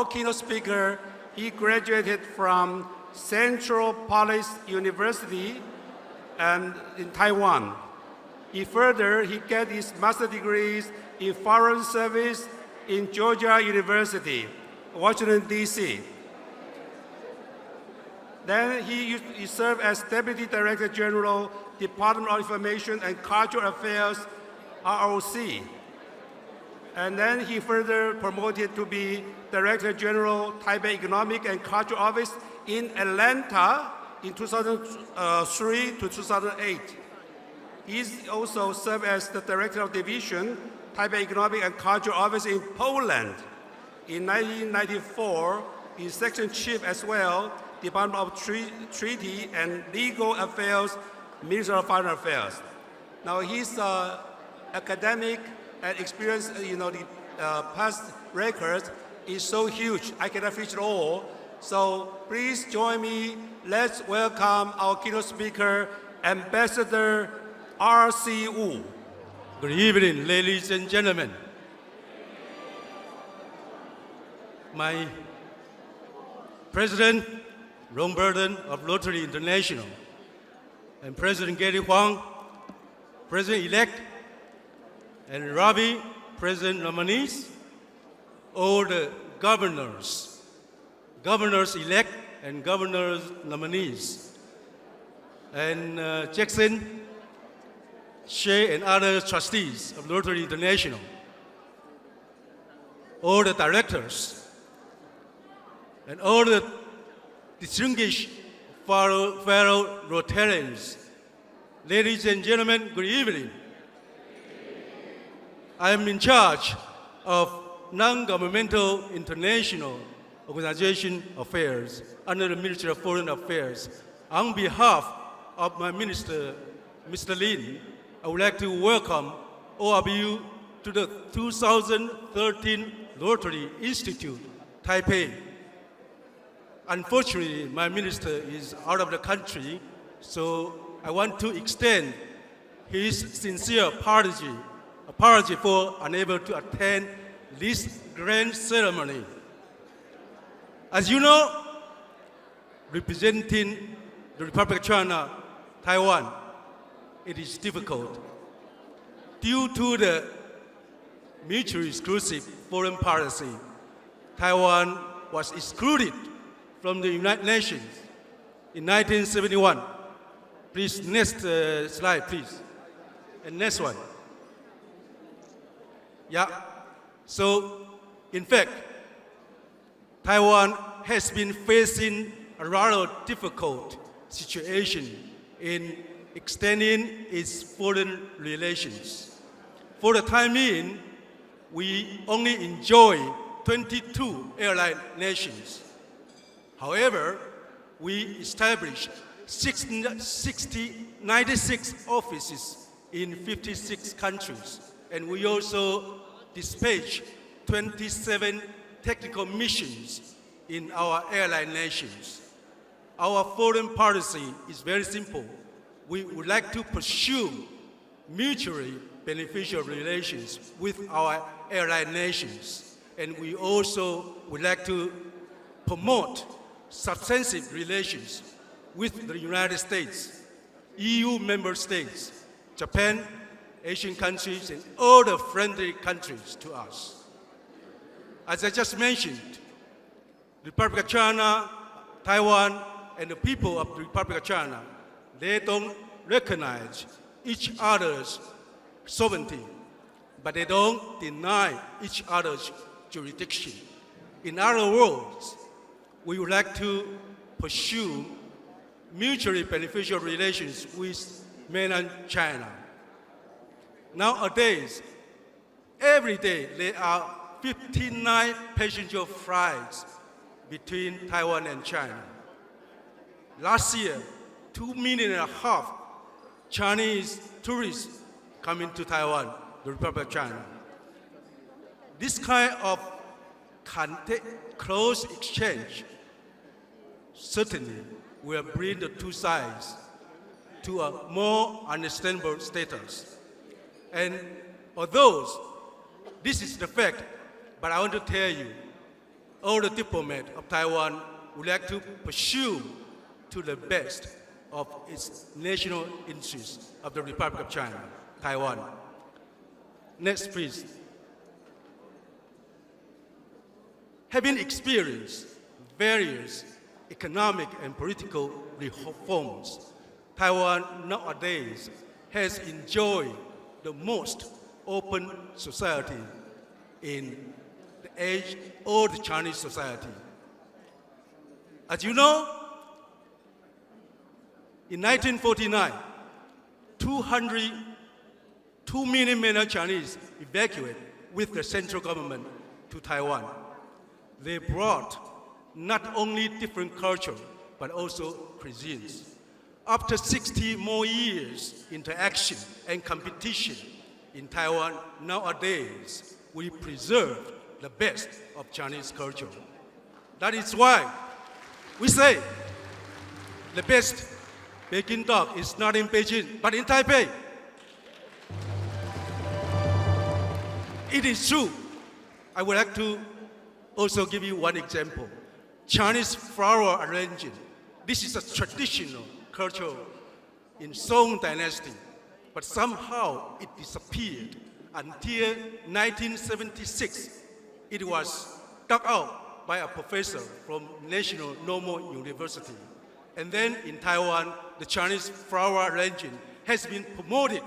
keynote speaker, he graduated from Central Police University in Taiwan. He got his master's degrees in foreign service in Georgia University, Washington, D.C. Then he served as Deputy Director General, Department of Information and Cultural Affairs, ROC. And then he further promoted to be Director General, Taipei Economic and Cultural Office in Atlanta in 2003 to 2008. He also served as the Director of Division, Taipei Economic and Cultural Office in Poland. In 1994, he's Section Chief as well, Department of Treaty and Legal Affairs, Minister of Foreign Affairs. Now his academic and experience, the past records is so huge, I cannot finish it all. So please join me. Let's welcome our keynote speaker, Ambassador R.C. Wu. Good evening, ladies and gentlemen. My President Ron Burden of Rotary International and President Gary Huang, President-elect, and Ravi, President nominees, all the governors-elect and governors nominees, and Jackson, Shea, and other trustees of Rotary International, all the directors, and all the distinguished fellow Rotarians. Ladies and gentlemen, good evening. I am in charge of non-governmental international organization affairs under the Ministry of Foreign Affairs. On behalf of my minister, Mr. Lin, I would like to welcome all of you to the 2013 Rotary Institute, Taipei. Unfortunately, my minister is out of the country, so I want to extend his sincere apology for unable to attend this grand ceremony. As you know, representing the Republic of China, Taiwan, it is difficult. Due to the mutually exclusive foreign policy, Taiwan was excluded from the United Nations in 1971. Please, next slide, please. And next one. Yeah, so in fact, Taiwan has been facing a rather difficult situation in extending its foreign relations. For the time being, we only enjoy 22 airline nations. However, we established 96 offices in 56 countries, and we also dispatch 27 technical missions in our airline nations. Our foreign policy is very simple. We would like to pursue mutually beneficial relations with our airline nations, and we also would like to promote substantive relations with the United States, EU member states, Japan, Asian countries, and all the friendly countries to us. As I just mentioned, the Republic of China, Taiwan, and the people of the Republic of China, they don't recognize each other's sovereignty, but they don't deny each other's jurisdiction. In other words, we would like to pursue mutually beneficial relations with mainland China. Nowadays, every day there are 59 passenger flights between Taiwan and China. Last year, 2.5 million Chinese tourists coming to Taiwan, the Republic of China. This kind of close exchange certainly will bring the two sides to a more understandable status. And although this is the fact, but I want to tell you, all the diplomats of Taiwan would like to pursue to the best of its national interests of the Republic of China, Taiwan. Next, please. Having experienced various economic and political reforms, Taiwan nowadays has enjoyed the most open society in the age-old Chinese society. As you know, in 1949, 2 million mainland Chinese evacuated with the central government to Taiwan. They brought not only different culture, but also cuisines. After 60 more years interaction and competition in Taiwan, nowadays we preserve the best of Chinese culture. That is why we say the best Peking dog is not in Beijing, but in Taipei. It is true. I would like to also give you one example. Chinese flower arranging. This is a traditional culture in Song Dynasty, but somehow it disappeared until 1976. It was dug out by a professor from National Normal University. And then in Taiwan, the Chinese flower arranging has been promoted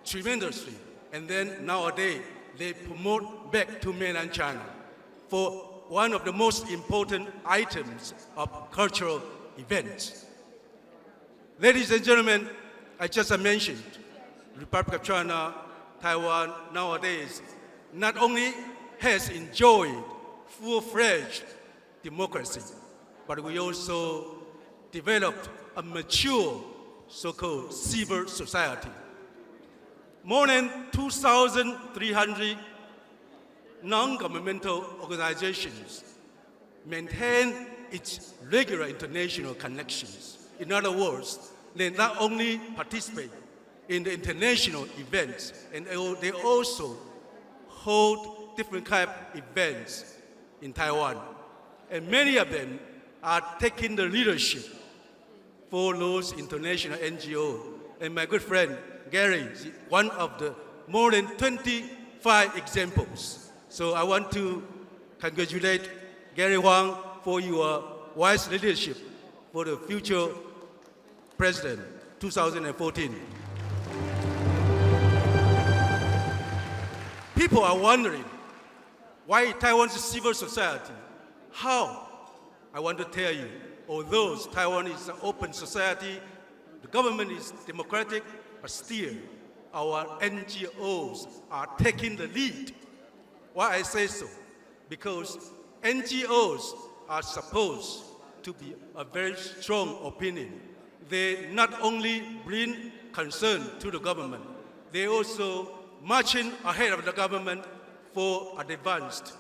tremendously. And then nowadays, they promote back to mainland China for one of the most important items of cultural events. Ladies and gentlemen, I just mentioned the Republic of China, Taiwan nowadays not only has enjoyed full-fledged democracy, but we also developed a mature so-called civil society. More than 2,300 non-governmental organizations maintain its regular international connections. In other words, they not only participate in the international events, and they also hold different kind of events in Taiwan. And many of them are taking the leadership for those international NGOs. And my good friend Gary is one of the more than 25 examples. So I want to congratulate Gary Huang for your wise leadership for the future president, 2014. People are wondering why Taiwan's civil society, how? I want to tell you, although Taiwan is an open society, the government is democratic, but still our NGOs are taking the lead. Why I say so? Because NGOs are supposed to be a very strong opinion. They not only bring concern to the government, they also marching ahead of the government for advanced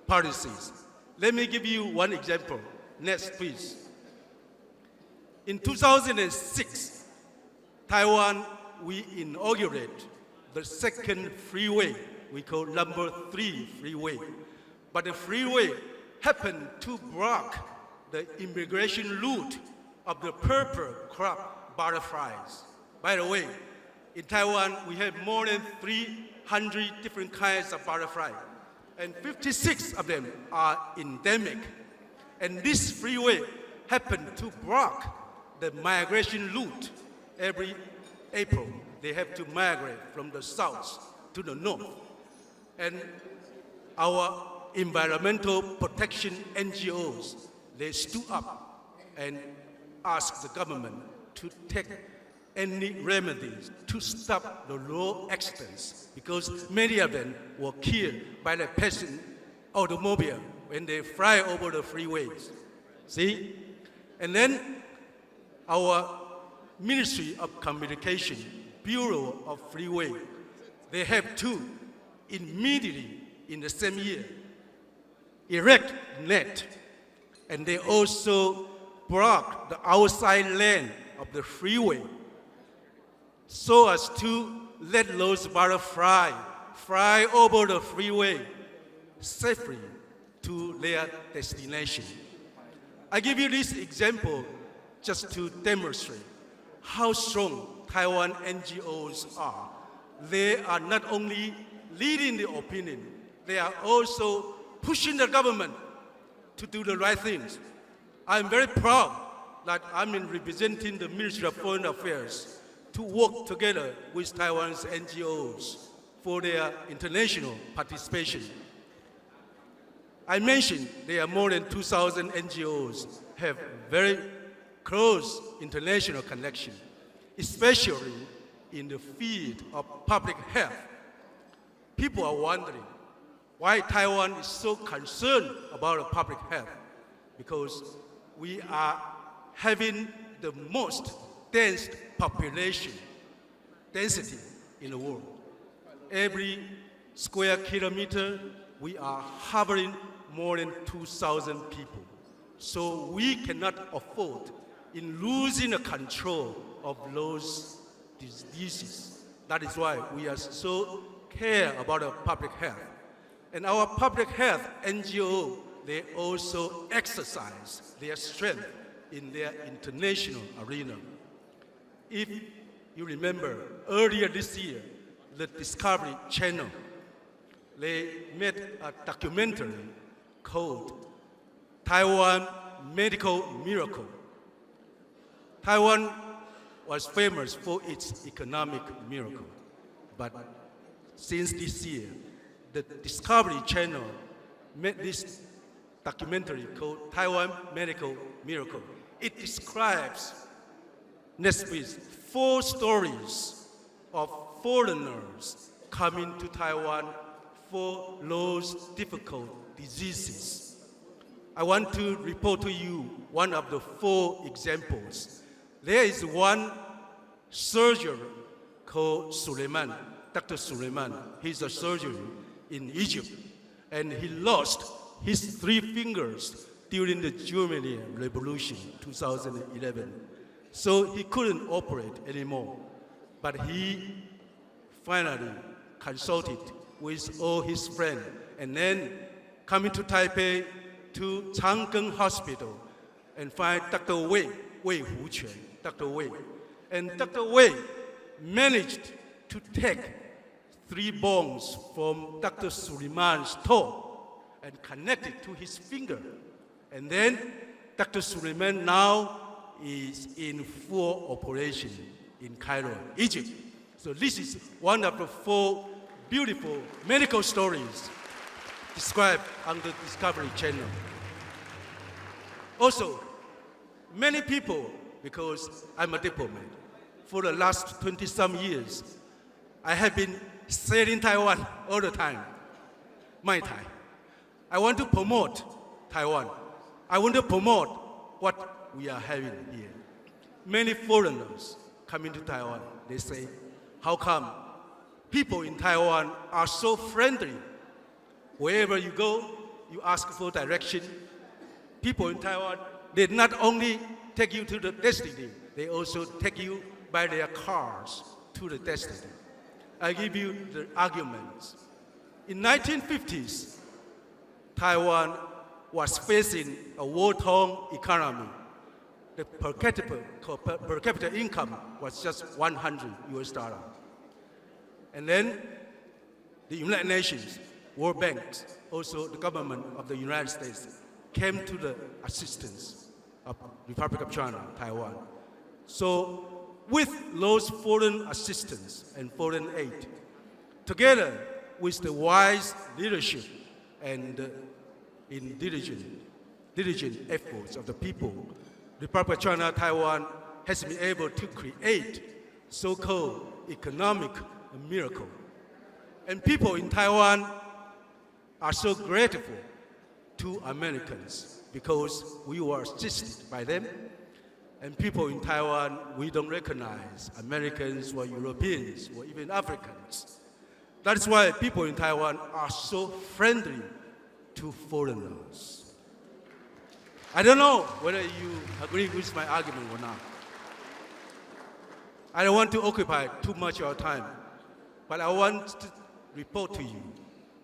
policies. Let me give you one example. Next, please. In 2006, Taiwan, we inaugurated the second freeway, we call number 3 freeway. But the freeway happened to block the immigration route of the purple crop butterflies. By the way, in Taiwan, we have more than 300 different kinds of butterflies, and 56 of them are endemic. And this freeway happened to block the migration route. Every April, they have to migrate from the south to the north. And our environmental protection NGOs, they stood up and asked the government to take any remedies to stop the road accidents, because many of them were killed by the passenger automobile when they fly over the freeways. See? And then our Ministry of Communication, Bureau of Freeway, they have to immediately in the same year erect net, and they also block the outside lane of the freeway so as to let those butterflies fly over the freeway safely to their destination. I give you this example just to demonstrate how strong Taiwan NGOs are. They are not only leading the opinion, they are also pushing the government to do the right things. I'm very proud that I'm representing the Ministry of Foreign Affairs to work together with Taiwan's NGOs for their international participation. I mentioned there are more than 2,000 NGOs have very close international connection, especially in the field of public health. People are wondering why Taiwan is so concerned about public health, because we are having the most dense population density in the world. Every square kilometer, we are harboring more than 2,000 people. So we cannot afford in losing the control of those diseases. That is why we are so care about our public health. And our public health NGO, they also exercise their strength in their international arena. If you remember, earlier this year, the Discovery Channel, they made a documentary called Taiwan Medical Miracle. Taiwan was famous for its economic miracle, but since this year, the Discovery Channel made this documentary called Taiwan Medical Miracle. It describes, next week, 4 stories of foreigners coming to Taiwan for those difficult diseases. I want to report to you one of the 4 examples. There is one surgeon called Suleiman, Dr. Suleiman. He's a surgeon in Egypt, and he lost his 3 fingers during the German Revolution, 2011. So he couldn't operate anymore, but he finally consulted with all his friends, and then coming to Taipei to Chang'eng Hospital and find Dr. Wei Huquan, Dr. Wei. And Dr. Wei managed to take 3 bones from Dr. Suleiman's toe and connect it to his finger. And then Dr. Suleiman now is in full operation in Cairo, Egypt. So this is one of the 4 beautiful medical stories described on the Discovery Channel. Also, many people, because I'm a diplomat, for the last 20-some years, I have been sailing Taiwan all the time, Mai Tai. I want to promote Taiwan. I want to promote what we are having here. Many foreigners coming to Taiwan, they say, how come people in Taiwan are so friendly? Wherever you go, you ask for direction. People in Taiwan, they not only take you to the destiny, they also take you by their cars to the destiny. I give you the arguments. In 1950s, Taiwan was facing a war-torn economy. The per capita income was just $100. And then the United Nations, World Bank, also the government of the United States came to the assistance of Republic of China, Taiwan. So with those foreign assistance and foreign aid, together with the wise leadership and in diligent efforts of the people, the Republic of China, Taiwan has been able to create so-called economic miracle. And people in Taiwan are so grateful to Americans because we were assisted by them. And people in Taiwan, we don't recognize Americans or Europeans or even Africans. That's why people in Taiwan are so friendly to foreigners. I don't know whether you agree with my argument or not. I don't want to occupy too much of your time, but I want to report to you.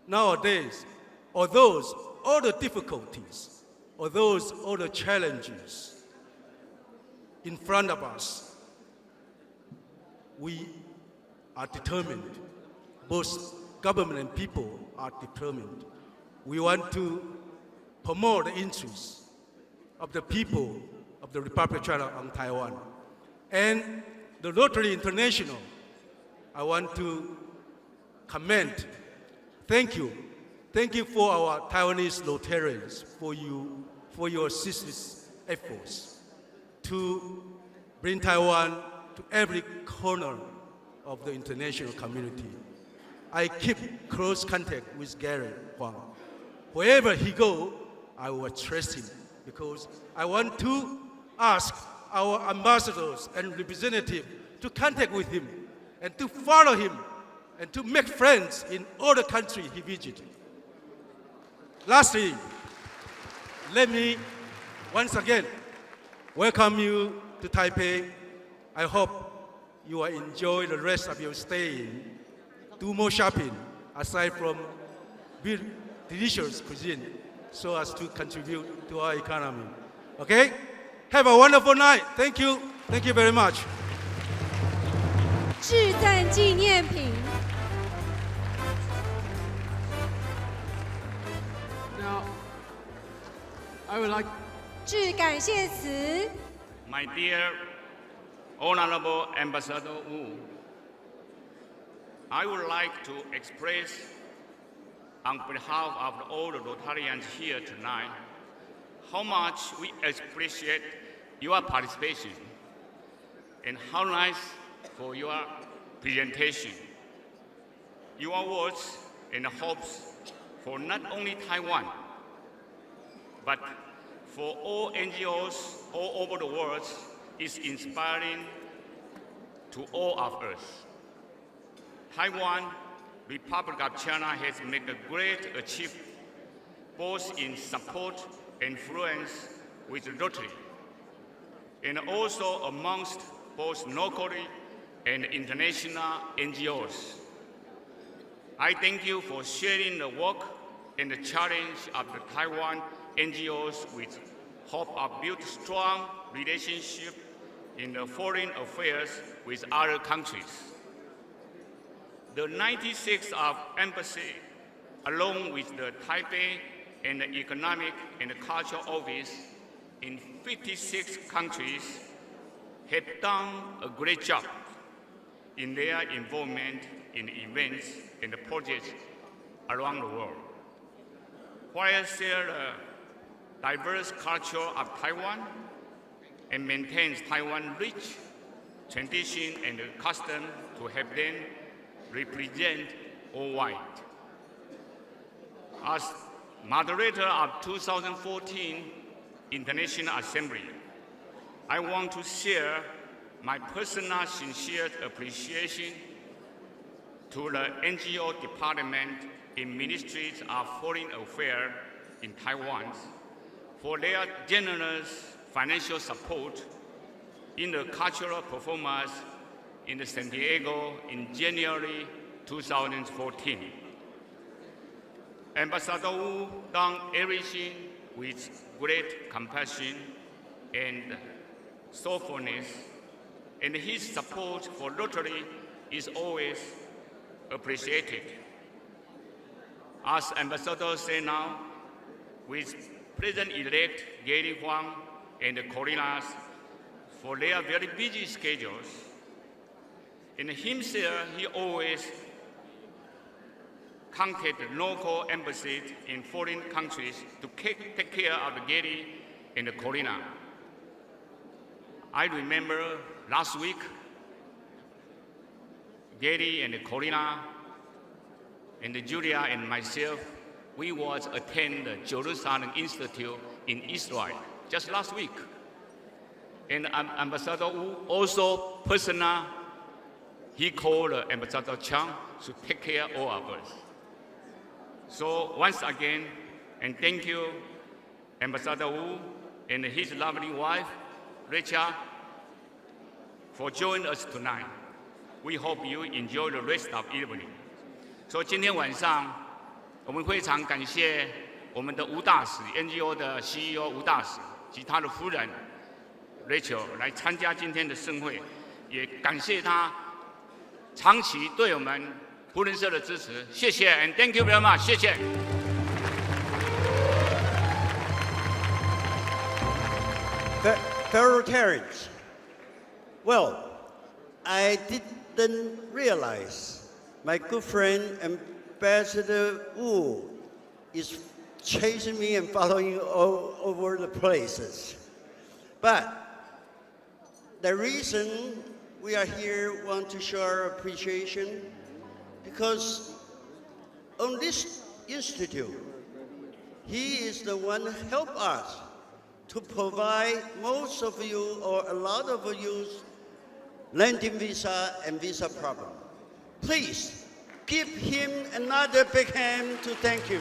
Nowadays, although all the difficulties, although all the challenges in front of us, we are determined. Both government and people are determined. We want to promote the interests of the people of the Republic of China and Taiwan. And the Rotary International, I want to commend, thank you. Thank you for our Taiwanese Rotarians for your ceaseless efforts to bring Taiwan to every corner of the international community. I keep close contact with Gary Huang. Wherever he goes, I will trust him because I want to ask our ambassadors and representatives to contact with him and to follow him and to make friends in all the countries he visited. Lastly, let me once again welcome you to Taipei. I hope you will enjoy the rest of your stay. Do more shopping aside from delicious cuisine so as to contribute to our economy. Okay? Have a wonderful night. Thank you. Thank you very much. 致赞纪念品。 Now, I would like 致感谢词。 My dear Honorable Ambassador Wu, I would like to express on behalf of all the Rotarians here tonight how much we appreciate your participation and how nice for your presentation. Your words and hopes for not only Taiwan, but for all NGOs all over the world is inspiring to all of us. Taiwan, Republic of China has made a great achievement both in support and influence with Rotary, and also amongst both locally and international NGOs. I thank you for sharing the work and the challenge of the Taiwan NGOs with hope of build strong relationship in the foreign affairs with other countries. The 96th of embassy, along with the Taipei and the Economic and Cultural Office in 56 countries, have done a great job in their involvement in events and projects around the world. While share the diverse culture of Taiwan and maintains Taiwan's rich tradition and custom to have them represent all white. As moderator of 2014 International Assembly, I want to share my personal sincere appreciation to the NGO department in Ministries of Foreign Affairs in Taiwan for their generous financial support in the cultural performance in San Diego in January 2014. Ambassador Wu done everything with great compassion and thoughtfulness, and his support for Rotary is always appreciated. As Ambassador said now, with President-elect Gary Huang and the Koreans for their very busy schedules, and himself, he always contacted local embassies in foreign countries to take care of the Gary and the Corina. I remember last week, Gary and the Corina and Julia and myself, we was attend the Jerusalem Institute in Israel just last week. And Ambassador Wu also personally, he called Ambassador Chang to take care of all of us. So once again, and thank you, Ambassador Wu and his lovely wife, Rachel, for joining us tonight. We hope you enjoy the rest of evening. So 今天晚上，我们非常感谢我们的吴大使 NGO 的 CEO 吴大使及他的夫人 Rachel 来参加今天的盛会，也感谢他长期对我们扶轮社的支持，谢谢 and thank you very much， 谢谢。Fellow Terrans, well, I didn't realize my good friend Ambassador Wu is chasing me and following all over the places. But the reason we are here want to show our appreciation because on this institute, he is the one who helped us to provide most of you or a lot of you landing visa and visa problem. Please give him another big hand to thank you.